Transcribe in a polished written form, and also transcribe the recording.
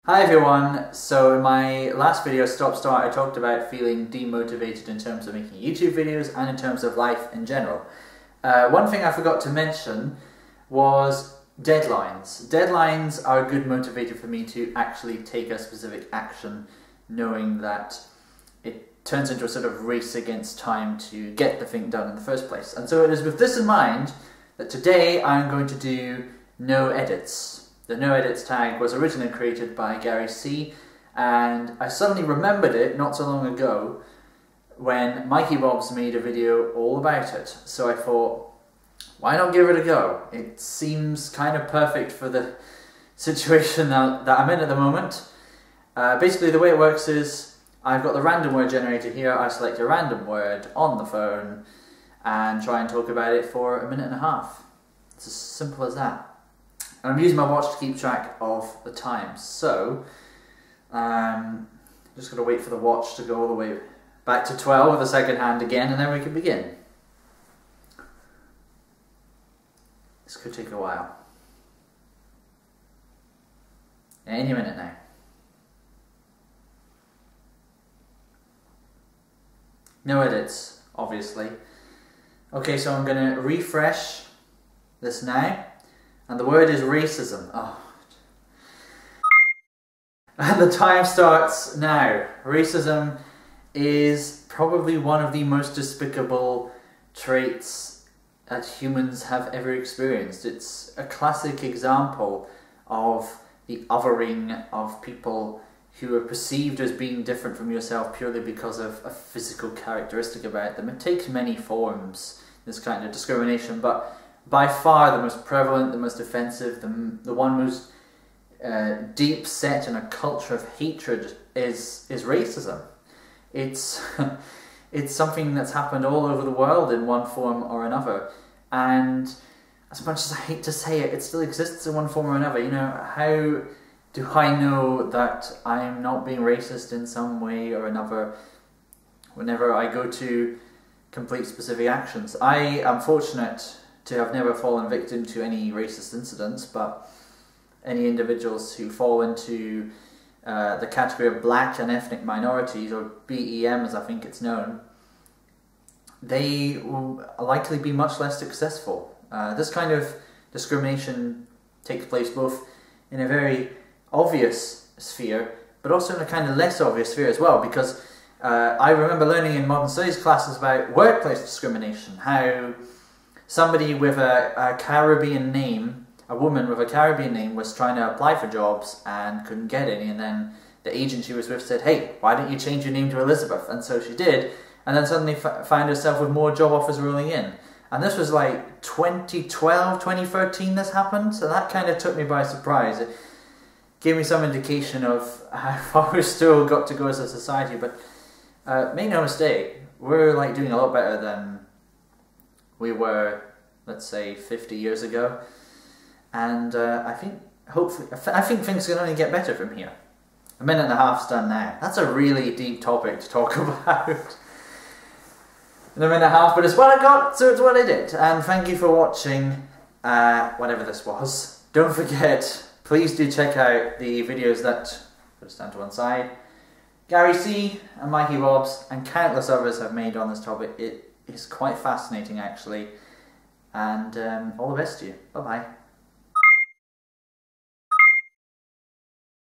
Hi everyone, so in my last video, Stop Start, I talked about feeling demotivated in terms of making YouTube videos and in terms of life in general. One thing I forgot to mention was deadlines. Deadlines are a good motivator for me to actually take a specific action, knowing that it turns into a sort of race against time to get the thing done in the first place. And so it is with this in mind that today I'm going to do no edits. The no edits tag was originally created by Gary C, and I suddenly remembered it not so long ago when Mikey Bobs made a video all about it. So I thought, why not give it a go? It seems kind of perfect for the situation that I'm in at the moment. Basically the way it works is I've got the random word generator here. I select a random word on the phone and try and talk about it for a minute and a half. It's as simple as that. And I'm using my watch to keep track of the time, so just got to wait for the watch to go all the way back to 12 with the second hand again, and then we can begin. This could take a while. Any minute now. No edits, obviously. Okay, so I'm going to refresh this now. And the word is racism. Oh. And the time starts now. Racism is probably one of the most despicable traits that humans have ever experienced. It's a classic example of the othering of people who are perceived as being different from yourself purely because of a physical characteristic about them. It takes many forms, this kind of discrimination, but by far the most prevalent, the most offensive, the one most deep set in a culture of hatred is racism. It's it's something that's happened all over the world in one form or another, and as much as I hate to say it, it still exists in one form or another. You know, how do I know that I'm not being racist in some way or another whenever I go to complete specific actions? I am fortunate to have never fallen victim to any racist incidents, but any individuals who fall into the category of black and ethnic minorities, or BEM as I think it's known, they will likely be much less successful. This kind of discrimination takes place both in a very obvious sphere, but also in a kind of less obvious sphere as well, because I remember learning in modern studies classes about workplace discrimination, how somebody with a Caribbean name, a woman with a Caribbean name, was trying to apply for jobs and couldn't get any, and then the agent she was with said, "Hey, why don't you change your name to Elizabeth?" And so she did, and then suddenly found herself with more job offers rolling in. And this was like 2012, 2013 this happened, so that kind of took me by surprise. It gave me some indication of how far we've still got to go as a society, but make no mistake, we're like doing a lot better than we were, let's say, 50 years ago, and I think things can only get better from here. A minute and a half's done now. That's a really deep topic to talk about in a minute and a half, but it's what I got, so it's what I did. And thank you for watching, whatever this was. Don't forget, please do check out the videos that, put it down to one side, Gary C and Mikey Bobs and countless others have made on this topic. It is quite fascinating actually, and all the best to you. Bye bye.